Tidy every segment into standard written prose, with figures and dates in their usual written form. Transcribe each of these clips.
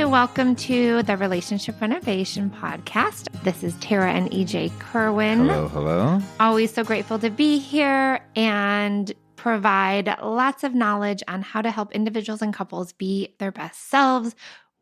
welcome to the Relationship Renovation podcast. This is Tarah and EJ Kerwin. Hello. Always so grateful to be here and provide lots of knowledge on how to help individuals and couples be their best selves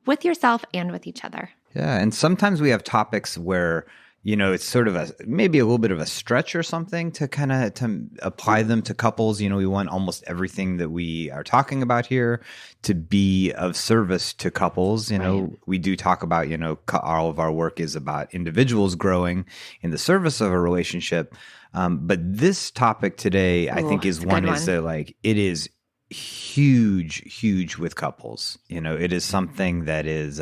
with yourself and with each other. Yeah, and sometimes we have topics where, it's sort of maybe a little bit of a stretch or something to to apply them to couples. We want almost everything that we are talking about here to be of service to couples. Right. We do talk about, all of our work is about individuals growing in the service of a relationship. But this topic today, I think, is one that it is huge with couples. It is something that is,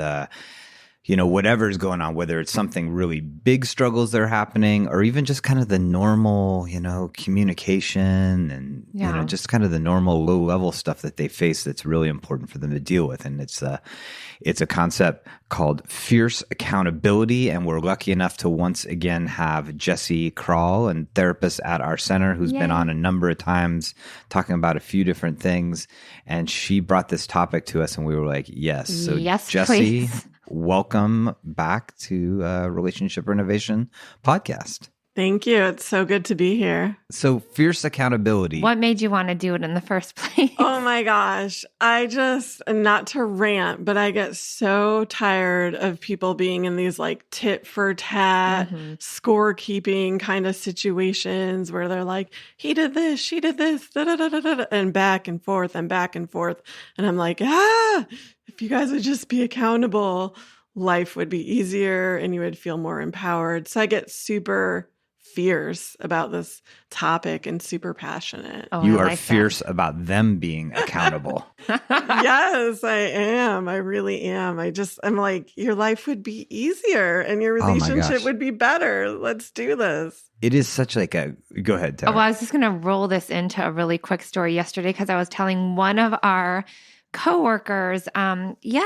whatever is going on, whether it's something really big struggles that are happening or even just kind of the normal, communication and, just kind of the normal low level stuff that they face that's really important for them to deal with. And it's a concept called fierce accountability. And we're lucky enough to once again have Jessie Krall, a therapist at our center who's been on a number of times talking about a few different things. And she brought this topic to us and we were like, yes. So yes, Jessie, please. Welcome back to Relationship Renovation podcast. Thank you. It's so good to be here. So fierce accountability. What made you want to do it in the first place? Oh my gosh. Not to rant, but I get so tired of people being in these tit for tat, scorekeeping kind of situations where they're like, he did this, she did this, and back and forth and back and forth. And I'm like, if you guys would just be accountable, life would be easier and you would feel more empowered. So I get super fierce about this topic and super passionate. Oh, you are fierce about them being accountable. Yes, I am. I really am. I'm like, your life would be easier and your relationship would be better. Let's do this. It is such go ahead, Tara. Well, I was just going to roll this into a really quick story yesterday because I was telling one of our coworkers,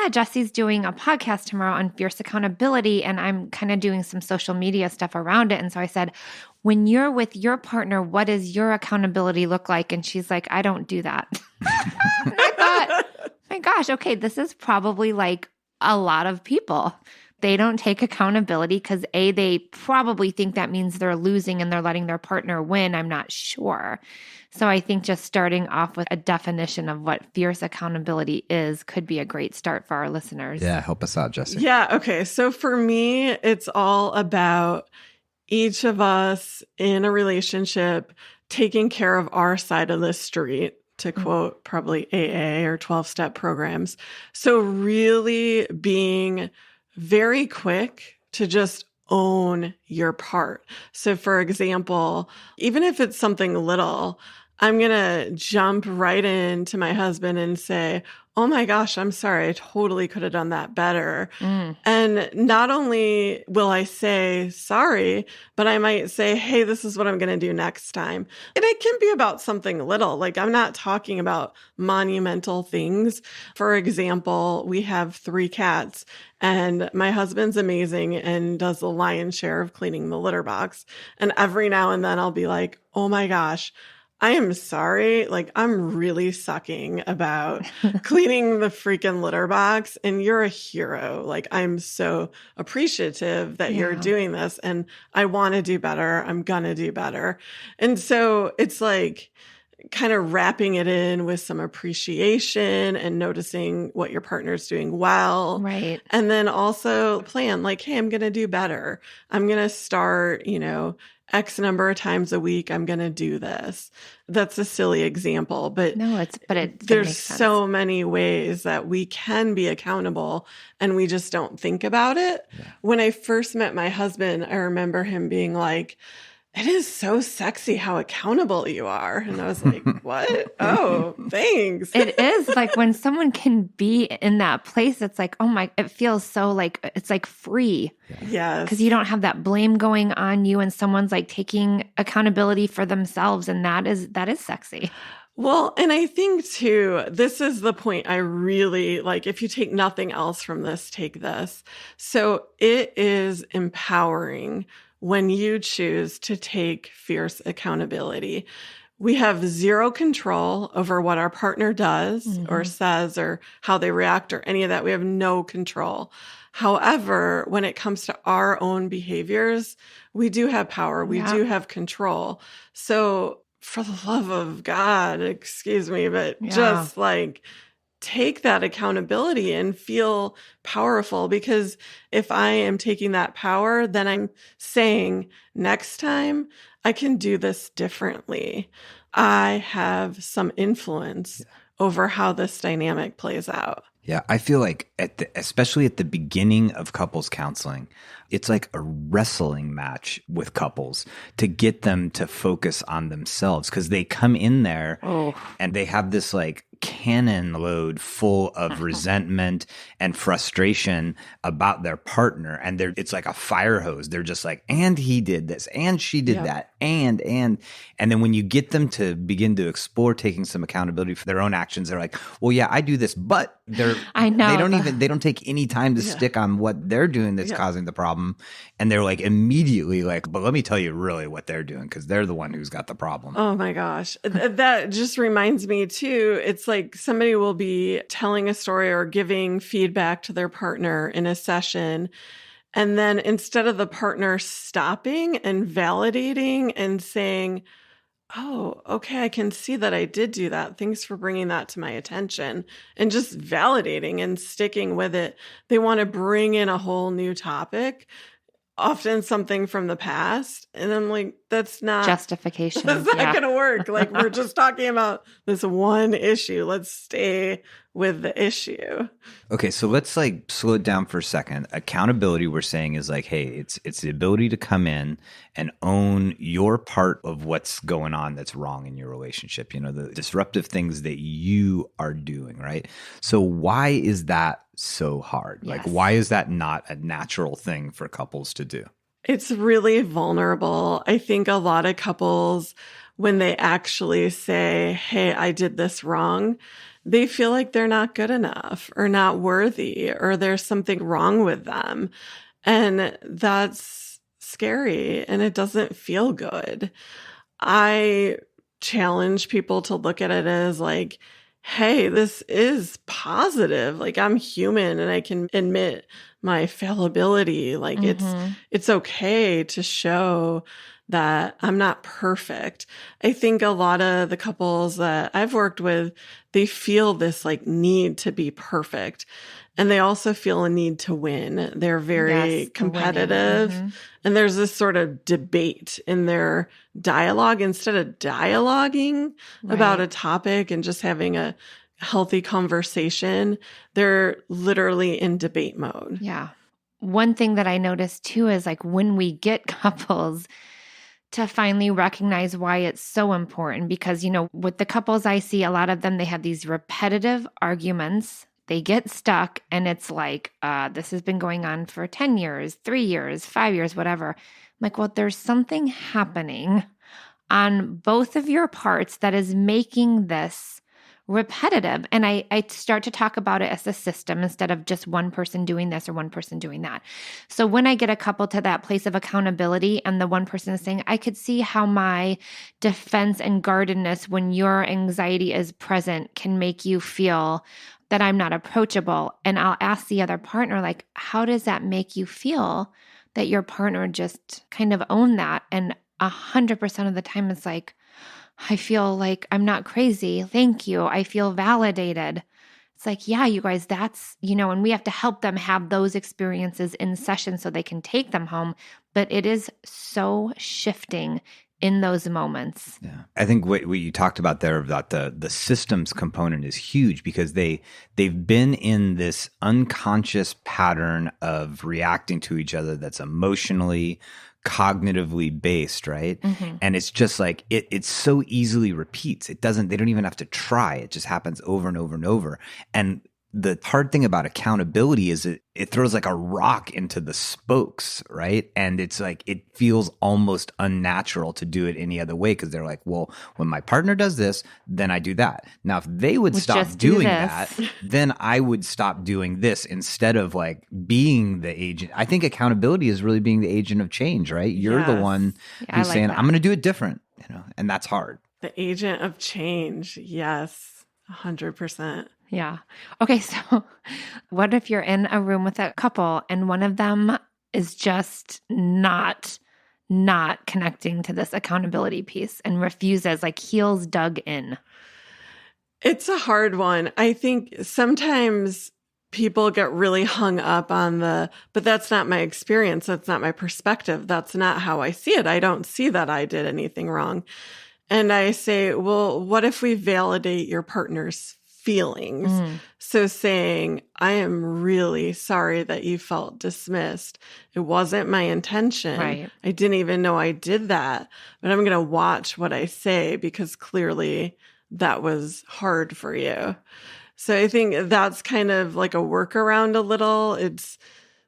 Jessie's doing a podcast tomorrow on fierce accountability, and I'm kind of doing some social media stuff around it. And so I said, when you're with your partner, what does your accountability look like? And she's like, I don't do that. And I thought, my gosh, okay, this is probably like a lot of people. They don't take accountability because they probably think that means they're losing and they're letting their partner win. I'm not sure. So I think just starting off with a definition of what fierce accountability is could be a great start for our listeners. Yeah, help us out, Jessie. Yeah, okay. So for me, it's all about each of us in a relationship taking care of our side of the street, to quote probably AA or 12-step programs. So really being very quick to just own your part. So for example, even if it's something little, I'm going to jump right into my husband and say, oh my gosh, I'm sorry. I totally could have done that better. And not only will I say sorry, but I might say, hey, this is what I'm going to do next time. And it can be about something little. Like I'm not talking about monumental things. For example, we have 3 cats and my husband's amazing and does the lion's share of cleaning the litter box. And every now and then I'll be like, oh my gosh, I am sorry. I'm really sucking about cleaning the freaking litter box and you're a hero. I'm so appreciative that you're doing this and I want to do better. I'm going to do better. And so it's kind of wrapping it in with some appreciation and noticing what your partner's doing well. Right. And then also plan hey, I'm going to do better. I'm going to start, X number of times a week, I'm going to do this. That's a silly example, but there's so many ways that we can be accountable and we just don't think about it. Yeah. When I first met my husband, I remember him being like, it is so sexy how accountable you are. And I was like, what? Oh, thanks. It is when someone can be in that place, it's it feels so it's free. Yes. Because you don't have that blame going on you and someone's taking accountability for themselves. And that is sexy. Well, and I think too, this is the point I really if you take nothing else from this, take this. So it is empowering when you choose to take fierce accountability. we have zero control over what our partner does or says or how they react or any of that. We have no control. However, when it comes to our own behaviors, we do have power. We do have control. So for the love of God, excuse me, but just like take that accountability and feel powerful, because if I am taking that power, then I'm saying next time I can do this differently. I have some influence over how this dynamic plays out. Yeah, I feel like especially at the beginning of couples counseling, it's like a wrestling match with couples to get them to focus on themselves, because they come in there and they have this like cannon load full of resentment and frustration about their partner, and it's like a fire hose. They're just like, and he did this and she did that and then when you get them to begin to explore taking some accountability for their own actions, they're like, well, yeah, I do this, but I know they don't take any time to stick on what they're doing that's causing the problem, and they're like immediately like, but let me tell you really what they're doing, because they're the one who's got the problem. Oh my gosh, that just reminds me too. It's like somebody will be telling a story or giving feedback to their partner in a session, and then instead of the partner stopping and validating and saying, oh, okay, I can see that I did do that. Thanks for bringing that to my attention, and just validating and sticking with it, they want to bring in a whole new topic, often something from the past. And I'm like, that's not justification. That's not going to work. Like, we're just talking about this one issue. Let's stay with the issue. Okay, so let's like slow it down for a second. Accountability, we're saying, is like, hey, it's the ability to come in and own your part of what's going on that's wrong in your relationship, you know, the disruptive things that you are doing, right? So why is that so hard? Yes. Like, why is that not a natural thing for couples to do? It's really vulnerable. I think a lot of couples, when they actually say, hey, I did this wrong, they feel like they're not good enough or not worthy, or there's something wrong with them. And that's scary, and it doesn't feel good. I challenge people to look at it as like, hey, this is positive. Like, I'm human and I can admit my fallibility. Like, it's okay to show that I'm not perfect. I think a lot of the couples that I've worked with, they feel this like need to be perfect. And they also feel a need to win. They're very competitive. And there's this sort of debate in their dialogue. Instead of dialoguing about a topic and just having a healthy conversation, they're literally in debate mode. Yeah. One thing that I noticed too is like when we get couples to finally recognize why it's so important, because, you know, with the couples I see, a lot of them, they have these repetitive arguments. They get stuck, and it's like, this has been going on for 10 years, 3 years, 5 years, whatever. I'm like, well, there's something happening on both of your parts that is making this repetitive. And I start to talk about it as a system instead of just one person doing this or one person doing that. So when I get a couple to that place of accountability and the one person is saying, I could see how my defense and guardedness when your anxiety is present can make you feel that I'm not approachable. And I'll ask the other partner, like, how does that make you feel that your partner just kind of owned that? And 100% of the time it's like, I feel like I'm not crazy. Thank you. I feel validated. It's like, yeah, you guys, that's, you know, and we have to help them have those experiences in session so they can take them home. But it is so shifting in those moments. Yeah. I think what you talked about there about the systems component is huge, because they've been in this unconscious pattern of reacting to each other that's emotionally, cognitively based, right? And it's just like it so easily repeats. They don't even have to try. It just happens over and over and over. And the hard thing about accountability is it throws like a rock into the spokes, right? And it's like it feels almost unnatural to do it any other way, because they're like, well, when my partner does this, then I do that. Now, if they would stop doing that, then I would stop doing this, instead of like being the agent. I think accountability is really being the agent of change, right? You're the one who's saying, I'm going to do it different, you know, and that's hard. The agent of change. Yes, 100%. Yeah. Okay. So what if you're in a room with a couple and one of them is just not connecting to this accountability piece and refuses, like heels dug in? It's a hard one. I think sometimes people get really hung up on but that's not my experience. That's not my perspective. That's not how I see it. I don't see that I did anything wrong. And I say, well, what if we validate your partner's feelings? So saying, I am really sorry that you felt dismissed. It wasn't my intention. Right. I didn't even know I did that, but I'm going to watch what I say because clearly that was hard for you. So I think that's kind of like a workaround a little. It's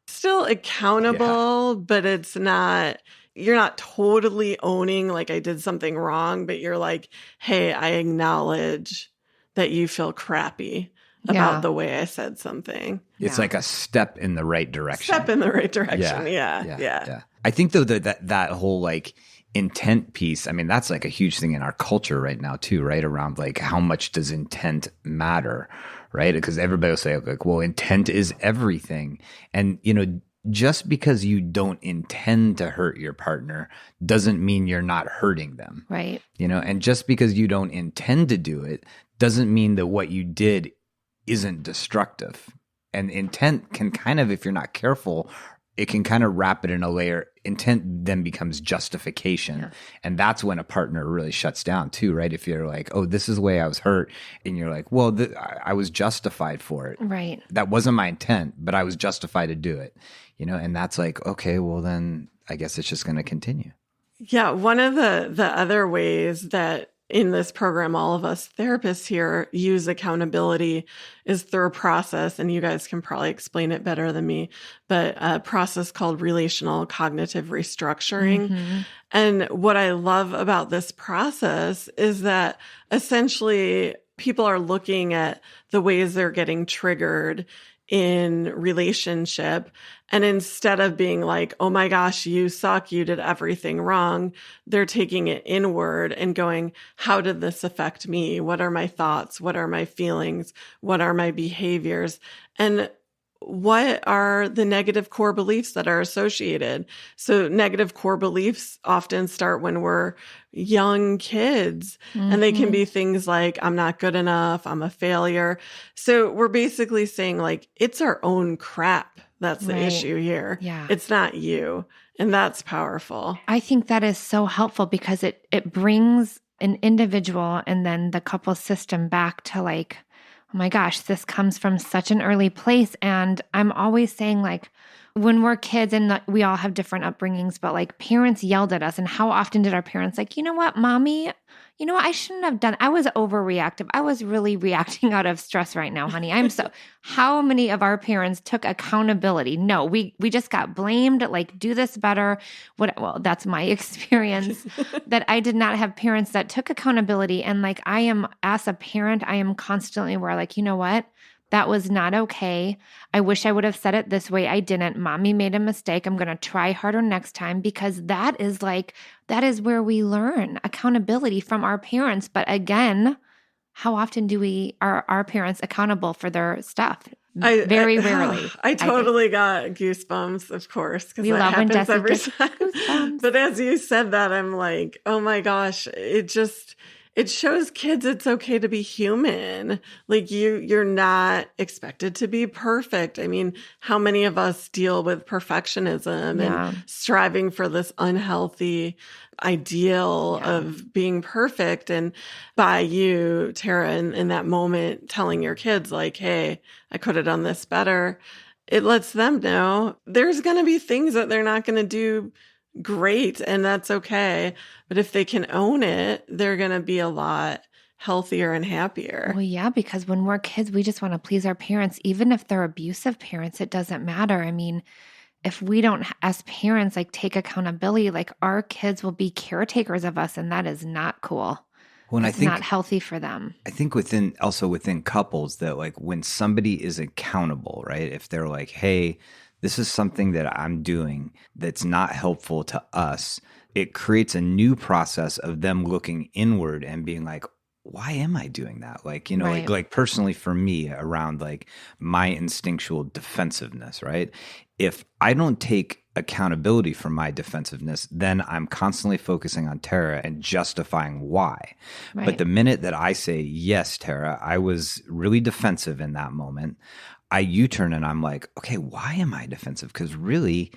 still accountable, but it's not, you're not totally owning like I did something wrong, but you're like, hey, I acknowledge that you feel crappy about the way I said something. It's like a step in the right direction. Step in the right direction. Yeah. I think though that whole like intent piece, I mean, that's like a huge thing in our culture right now too, right? Around like how much does intent matter, right? Because everybody will say like, well, intent is everything. And, you know, just because you don't intend to hurt your partner doesn't mean you're not hurting them. Right. You know, and just because you don't intend to do it doesn't mean that what you did isn't destructive. And intent can kind of, if you're not careful, it can kind of wrap it in a layer. Intent then becomes justification. Yeah. And that's when a partner really shuts down too, right? If you're like, oh, this is the way I was hurt. And you're like, well, I was justified for it. Right. That wasn't my intent, but I was justified to do it. You know, and that's like, okay, well then I guess it's just going to continue. Yeah. One of the other ways that in this program, all of us therapists here use accountability is through a process, and you guys can probably explain it better than me, but a process called relational cognitive restructuring. Mm-hmm. And what I love about this process is that essentially people are looking at the ways they're getting triggered in relationship. And instead of being like, oh my gosh, you suck, you did everything wrong, they're taking it inward and going, how did this affect me? What are my thoughts? What are my feelings? What are my behaviors? And what are the negative core beliefs that are associated? So negative core beliefs often start when we're young kids, and they can be things like, I'm not good enough, I'm a failure. So we're basically saying like, it's our own crap. That's the issue here. Yeah. It's not you. And that's powerful. I think that is so helpful because it brings an individual and then the couple system back to like, oh my gosh, this comes from such an early place. And I'm always saying like, when we're kids and we all have different upbringings, but like parents yelled at us. And how often did our parents like, you know what, mommy, you know what, I shouldn't have done. I was overreactive. I was really reacting out of stress right now, honey. How many of our parents took accountability? No, we just got blamed, like do this better. Well, that's my experience that I did not have parents that took accountability. And like as a parent, I am constantly aware like, you know what? That was not okay. I wish I would have said it this way. I didn't. Mommy made a mistake. I'm going to try harder next time, because that is where we learn accountability from our parents. But again, how often are our parents accountable for their stuff? Very rarely. I totally got goosebumps, of course, because that love when happens Jessie every gets time. goosebumps. But as you said that, I'm like, oh my gosh, it shows kids it's okay to be human. Like you're not expected to be perfect. I mean, how many of us deal with perfectionism and striving for this unhealthy ideal of being perfect? And by you, Tarah, in that moment, telling your kids like, hey, I could have done this better, it lets them know there's going to be things that they're not going to do great, and that's okay. But if they can own it, they're going to be a lot healthier and happier. Well, yeah, because when we're kids, we just want to please our parents. Even if they're abusive parents, it doesn't matter. I mean, if we don't, as parents, like take accountability, like our kids will be caretakers of us, and that is not cool. Well, it's not healthy for them. I think within couples that like when somebody is accountable, right? If they're like, hey, this is something that I'm doing that's not helpful to us. it creates a new process of them looking inward and being like, why am I doing that? Like, you know, Right. like personally for me around like my instinctual defensiveness, right? If I don't take accountability for my defensiveness, then I'm constantly focusing on Tarah and justifying why. Right. But the minute that I say, yes, Tarah, I was really defensive in that moment, I U-turn and I'm like, okay, why am I defensive? Because really,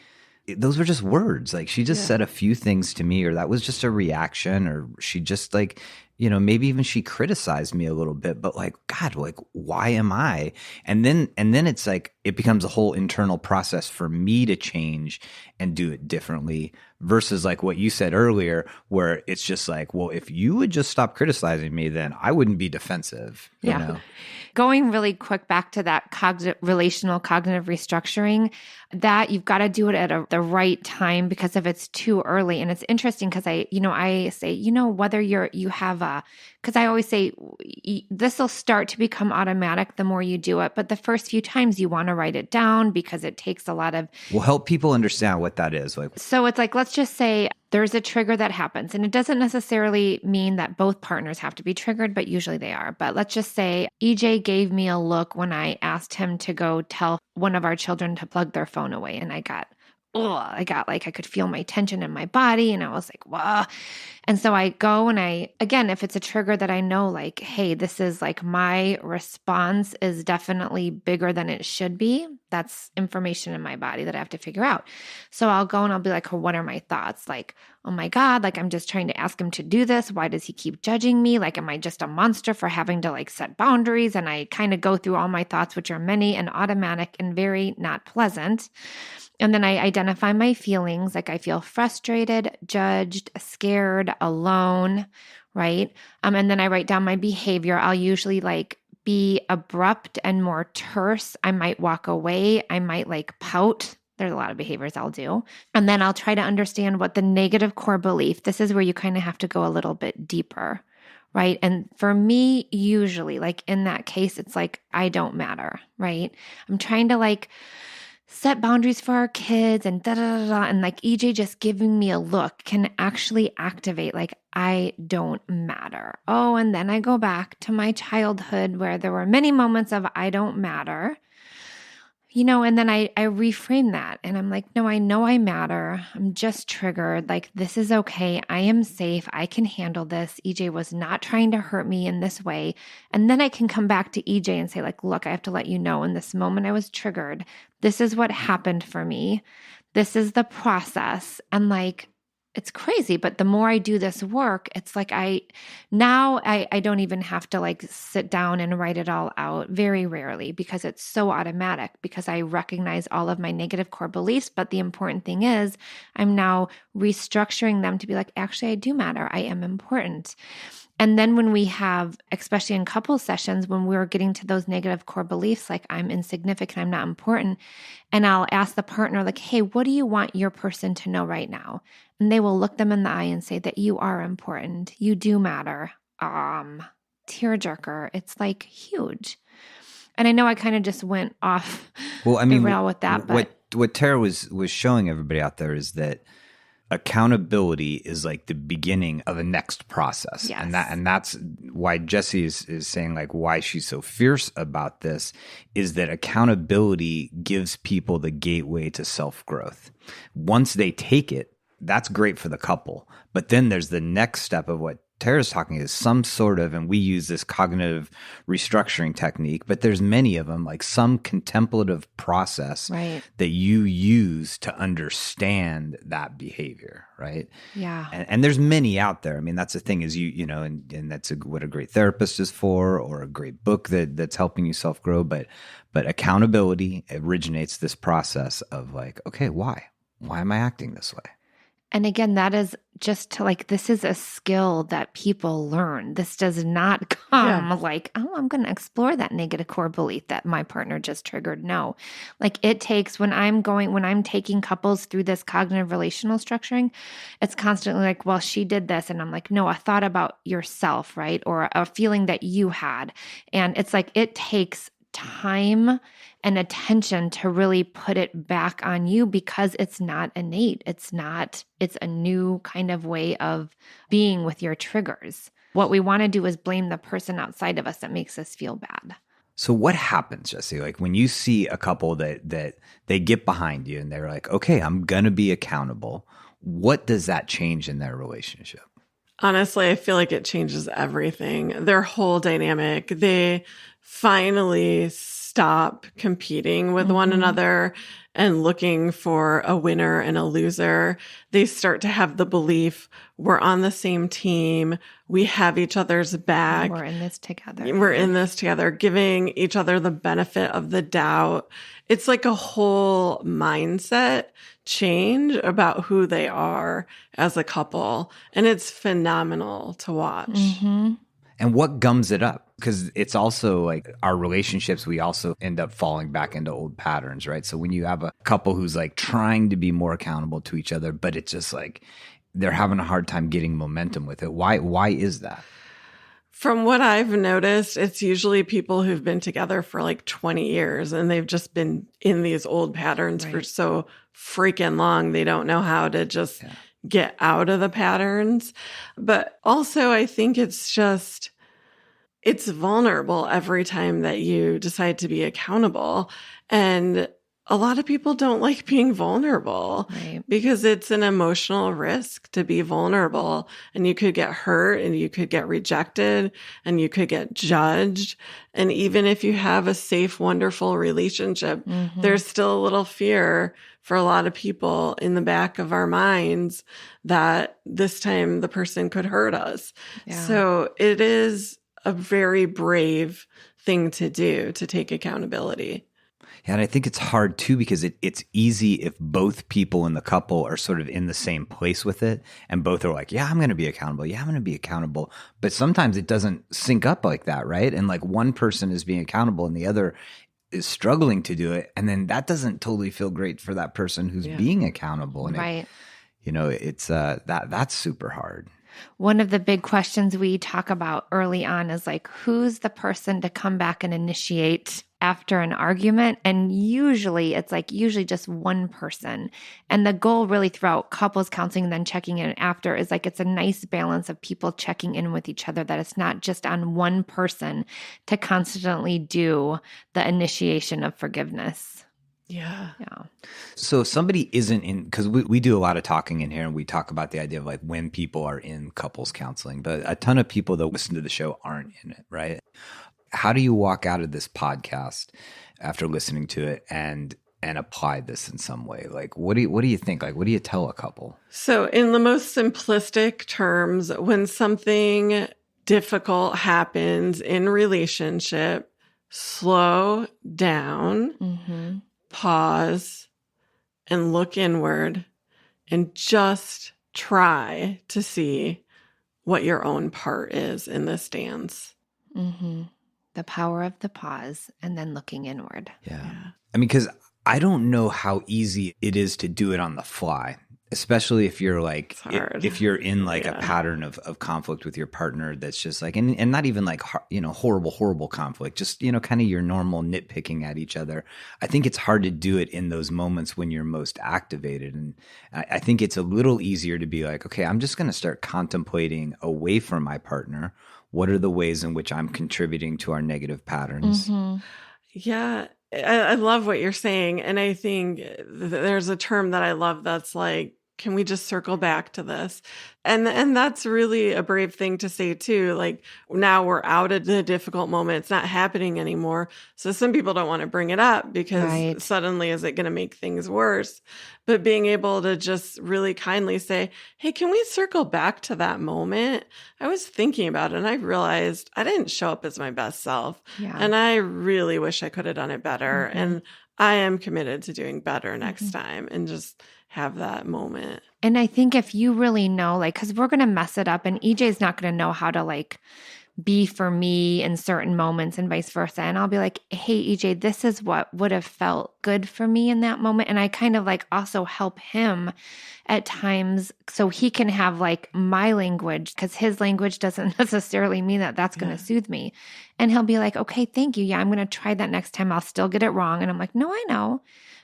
those were just words. Like she just said a few things to me, or that was just a reaction, or she just like, you know, maybe even she criticized me a little bit, but like, God, like, why am I? And then it's like, it becomes a whole internal process for me to change and do it differently versus like what you said earlier, where it's just like, well, if you would just stop criticizing me, then I wouldn't be defensive, you know? Going really quick back to that relational cognitive restructuring, that you've got to do it at the right time, because if it's too early, and it's interesting because I say, whether you have because I always say this will start to become automatic the more you do it, but the first few times you want to write it down because it takes a lot of. We'll help people understand what that is. Like, so it's like, let's just say there's a trigger that happens, and it doesn't necessarily mean that both partners have to be triggered, but usually they are. But let's just say EJ gave me a look when I asked him to go tell one of our children to plug their phone away. And I got like, I could feel my tension in my body, and I was like, whoa. And so I go and again, if it's a trigger that I know, like, hey, this is like my response is definitely bigger than it should be. That's information in my body that I have to figure out. So I'll go and I'll be like, what are my thoughts? Like, oh my God, like I'm just trying to ask him to do this. Why does he keep judging me? Like, am I just a monster for having to like set boundaries? And I kind of go through all my thoughts, which are many and automatic and very not pleasant. And then I identify my feelings, like I feel frustrated, judged, scared, alone, right? And then I write down my behavior. I'll usually like be abrupt and more terse. I might walk away. I might like pout. There's a lot of behaviors I'll do. And then I'll try to understand what the negative core belief, this is where you kind of have to go a little bit deeper, right? And for me, usually like in that case, it's like, I don't matter, right? I'm trying to like set boundaries for our kids and and like EJ just giving me a look can actually activate like I don't matter. Oh, and then I go back to my childhood where there were many moments of I don't matter. And then I reframe that and I'm like, no, I know I matter. I'm just triggered. Like, this is okay. I am safe. I can handle this. EJ was not trying to hurt me in this way. And then I can come back to EJ and say like, look, I have to let you know in this moment I was triggered. This is what happened for me. This is the process. And like, it's crazy, but the more I do this work, it's like I don't even have to like sit down and write it all out, very rarely, because it's so automatic, because I recognize all of my negative core beliefs. But the important thing is I'm now restructuring them to be like, actually, I do matter. I am important. And then when we have, especially in couple sessions, when we're getting to those negative core beliefs, like I'm insignificant, I'm not important, and I'll ask the partner like, hey, what do you want your person to know right now? And they will look them in the eye and say that you are important. You do matter. Tearjerker. It's like huge. And I know I kind of just went off the rail with that. But what Tarah was showing everybody out there is that accountability is like the beginning of a next process. Yes. And that's why Jessie is saying like why she's so fierce about this is that accountability gives people the gateway to self-growth. Once they take it, that's great for the couple. But then there's the next step of what Tarah's talking is some sort of, and we use this cognitive restructuring technique, but there's many of them, like some contemplative process that you use to understand that behavior, right? Yeah. And there's many out there. I mean, that's the thing is and that's what a great therapist is for, or a great book that's helping you self-grow. But accountability originates this process of like, okay, why? Why am I acting this way? And again, that is just to like, this is a skill that people learn. This does not come like, oh, I'm going to explore that negative core belief that my partner just triggered. No, like it takes when I'm taking couples through this cognitive relational structuring, it's constantly like, well, she did this. And I'm like, no, a thought about yourself, right? Or a feeling that you had. And it's like, it takes time and attention to really put it back on you because it's not innate. It's a new kind of way of being with your triggers. What we want to do is blame the person outside of us that makes us feel bad. So what happens, Jessie? Like when you see a couple that they get behind you and they're like, okay, I'm going to be accountable. What does that change in their relationship? Honestly, I feel like it changes everything. Their whole dynamic. They finally stop competing with one another and looking for a winner and a loser. They start to have the belief, we're on the same team. We have each other's back. We're in this together. We're in this together, giving each other the benefit of the doubt. It's like a whole mindset change about who they are as a couple. And it's phenomenal to watch. Mm-hmm. And what gums it up? Because it's also like our relationships, we also end up falling back into old patterns, right? So when you have a couple who's like trying to be more accountable to each other, but it's just like they're having a hard time getting momentum with it. Why is that? From what I've noticed, it's usually people who've been together for like 20 years and they've just been in these old patterns for so freaking long. They don't know how to just get out of the patterns. But also, I think it's vulnerable every time that you decide to be accountable. And a lot of people don't like being vulnerable because it's an emotional risk to be vulnerable, and you could get hurt and you could get rejected and you could get judged. And even if you have a safe, wonderful relationship, there's still a little fear for a lot of people in the back of our minds that this time the person could hurt us. Yeah. So it is a very brave thing to do, to take accountability. Yeah, and I think it's hard too because it's easy if both people in the couple are sort of in the same place with it and both are like, yeah, I'm going to be accountable. Yeah, I'm going to be accountable. But sometimes it doesn't sync up like that, right? And like one person is being accountable and the other is struggling to do it. And then that doesn't totally feel great for that person who's being accountable. And it's that's super hard. One of the big questions we talk about early on is like, who's the person to come back and initiate after an argument? And usually it's just one person. And the goal really throughout couples counseling and then checking in after is like, it's a nice balance of people checking in with each other, that it's not just on one person to constantly do the initiation of forgiveness. Yeah. So if somebody isn't in, because we do a lot of talking in here and we talk about the idea of like when people are in couples counseling, but a ton of people that listen to the show aren't in it, right? How do you walk out of this podcast after listening to it and apply this in some way? Like, what do you think? Like, what do you tell a couple? So in the most simplistic terms, when something difficult happens in relationship, slow down, pause, and look inward and just try to see what your own part is in this dance. The power of the pause and then looking inward. Yeah. I mean, because I don't know how easy it is to do it on the fly, especially if you're like, if you're in like a pattern of conflict with your partner that's just like, and not even like, horrible conflict, just, kind of your normal nitpicking at each other. I think it's hard to do it in those moments when you're most activated. And I think it's a little easier to be like, okay, I'm just going to start contemplating away from my partner. What are the ways in which I'm contributing to our negative patterns? Yeah. I love what you're saying. And I think there's a term that I love that's like, can we just circle back to this? And that's really a brave thing to say too. Like now we're out of the difficult moment. It's not happening anymore. So some people don't want to bring it up because suddenly is it going to make things worse? But being able to just really kindly say, hey, can we circle back to that moment? I was thinking about it and I realized I didn't show up as my best self. Yeah. And I really wish I could have done it better. And I am committed to doing better next time, and just have that moment. And I think if you really know, like, because we're going to mess it up and EJ's not going to know how to like be for me in certain moments and vice versa. And I'll be like, hey, EJ, this is what would have felt good for me in that moment. And I kind of like also help him at times so he can have like my language, because his language doesn't necessarily mean that that's going to soothe me. And he'll be like, okay, thank you. Yeah, I'm going to try that next time. I'll still get it wrong. And I'm like, no, I know.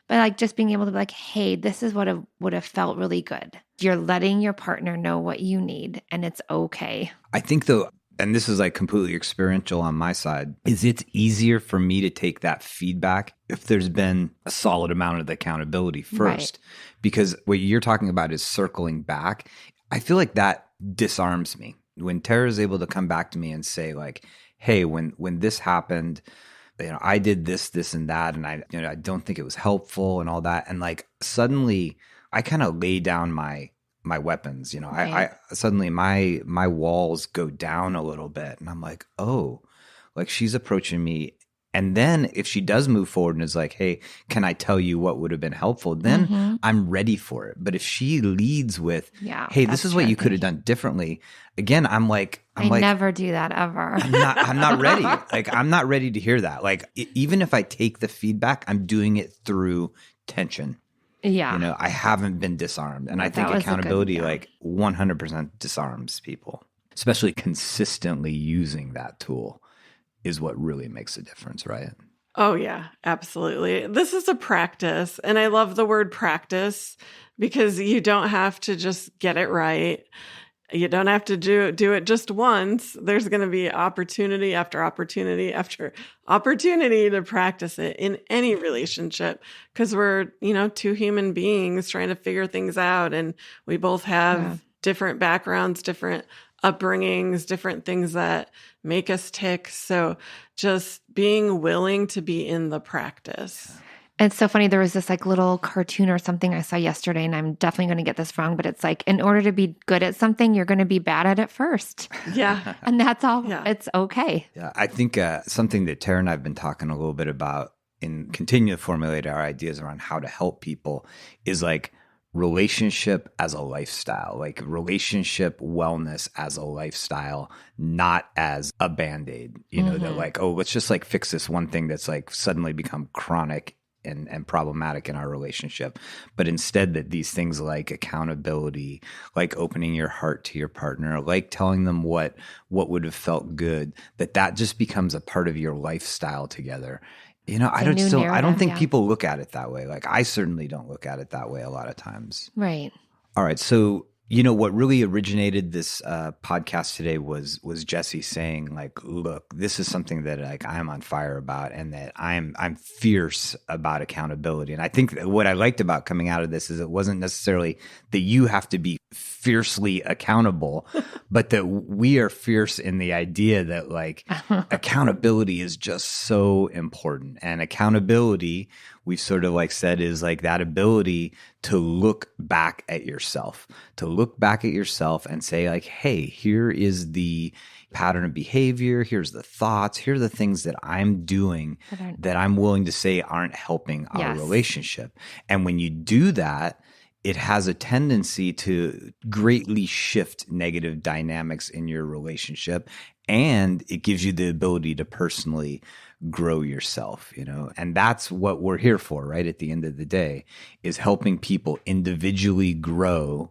But like just being able to be like, hey, this is what would have felt really good. You're letting your partner know what you need, and it's okay. I think though, and this is like completely experiential on my side, is it's easier for me to take that feedback if there's been a solid amount of accountability first. Right. Because what you're talking about is circling back. I feel like that disarms me. When Tarah is able to come back to me and say like, hey, when this happened, I did this, and that, and I don't think it was helpful and all that. And like suddenly I kind of lay down my weapons, right. I suddenly my walls go down a little bit, and I'm like, oh, like she's approaching me. And then if she does move forward and is like, hey, can I tell you what would have been helpful? Then I'm ready for it. But if she leads with, hey, this is what you could have done differently. Again, I'm like, I never do that ever. I'm not ready. Like, I'm not ready to hear that. Like, even if I take the feedback, I'm doing it through tension. Yeah. I haven't been disarmed. And I think accountability like 100% disarms people, especially consistently using that tool is what really makes a difference, right? Oh, yeah, absolutely. This is a practice. And I love the word practice because you don't have to just get it right. You don't have to do it just once. There's going to be opportunity after opportunity after opportunity to practice it in any relationship because we're, two human beings trying to figure things out. And we both have different backgrounds, different upbringings, different things that make us tick. So just being willing to be in the practice. It's so funny. There was this like little cartoon or something I saw yesterday, and I'm definitely going to get this wrong, but it's like, in order to be good at something, you're going to be bad at it first. Yeah. And that's all. Yeah. It's okay. Yeah. I think something that Tarah and I have been talking a little bit about and continue to formulate our ideas around how to help people is like relationship as a lifestyle, like relationship wellness as a lifestyle, not as a Band-Aid, that like, oh, let's just like fix this one thing that's like suddenly become chronic and problematic in our relationship. But instead that these things like accountability, like opening your heart to your partner, like telling them what would have felt good, that just becomes a part of your lifestyle together. I don't think people look at it that way. Like I certainly don't look at it that way a lot of times. Right. All right. So, what really originated this podcast today was Jessie saying like, look, this is something that like I'm on fire about and that I'm fierce about accountability. And I think that what I liked about coming out of this is it wasn't necessarily that you have to be fiercely accountable, but that we are fierce in the idea that like accountability is just so important. And accountability, we've sort of like said, is like that ability to look back at yourself, and say like, hey, here is the pattern of behavior. Here's the thoughts. Here are the things that I'm doing that I'm willing to say aren't helping our relationship. And when you do that, it has a tendency to greatly shift negative dynamics in your relationship. And it gives you the ability to personally grow yourself, and that's what we're here for, right? At the end of the day, is helping people individually grow,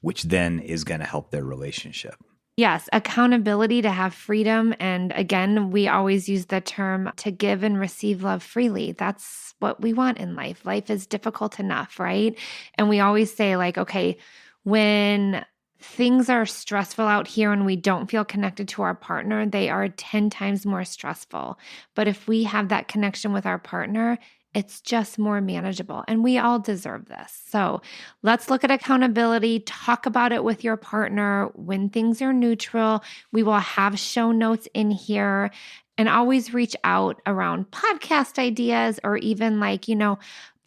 which then is going to help their relationship. Yes, accountability to have freedom. And again, we always use the term to give and receive love freely. That's what we want in life. Life is difficult enough, right? And we always say like, okay, when things are stressful out here and we don't feel connected to our partner, they are 10 times more stressful. But if we have that connection with our partner, it's just more manageable, and we all deserve this. So let's look at accountability, talk about it with your partner when things are neutral. We will have show notes in here, and always reach out around podcast ideas or even like,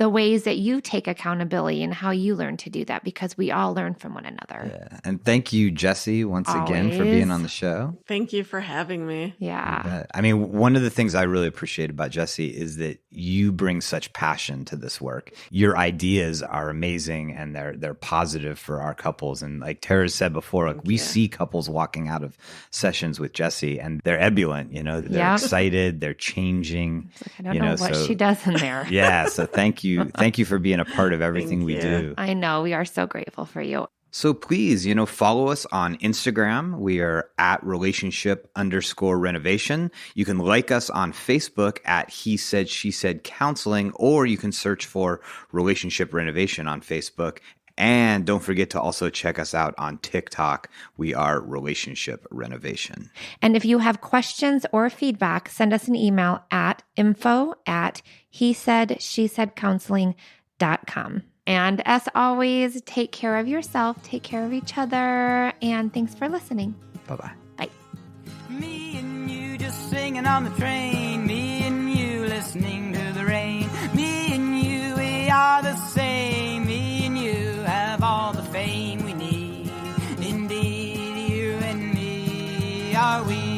the ways that you take accountability and how you learn to do that, because we all learn from one another. Yeah. And thank you, Jessie, once again for being on the show. Thank you for having me. Yeah. I mean, one of the things I really appreciate about Jessie is that you bring such passion to this work. Your ideas are amazing and they're positive for our couples. And like Tara said before, like we see couples walking out of sessions with Jessie and they're ebullient, you know, they're excited, they're changing. I don't know what she does in there. Yeah. So thank you. Thank you for being a part of everything we do. I know. We are so grateful for you. So please, follow us on Instagram. We are at relationship_renovation. You can like us on Facebook at He Said, She Said Counseling, or you can search for Relationship Renovation on Facebook. And don't forget to also check us out on TikTok. We are Relationship Renovation. And if you have questions or feedback, send us an email at info@hesaidshesaicounseling.com. And as always, take care of yourself, take care of each other, and thanks for listening. Bye-bye. Bye. Me and you just singing on the train, me and you listening to the rain, me and you, we are the same, me and you have all the fame we need. Indeed, you and me are we.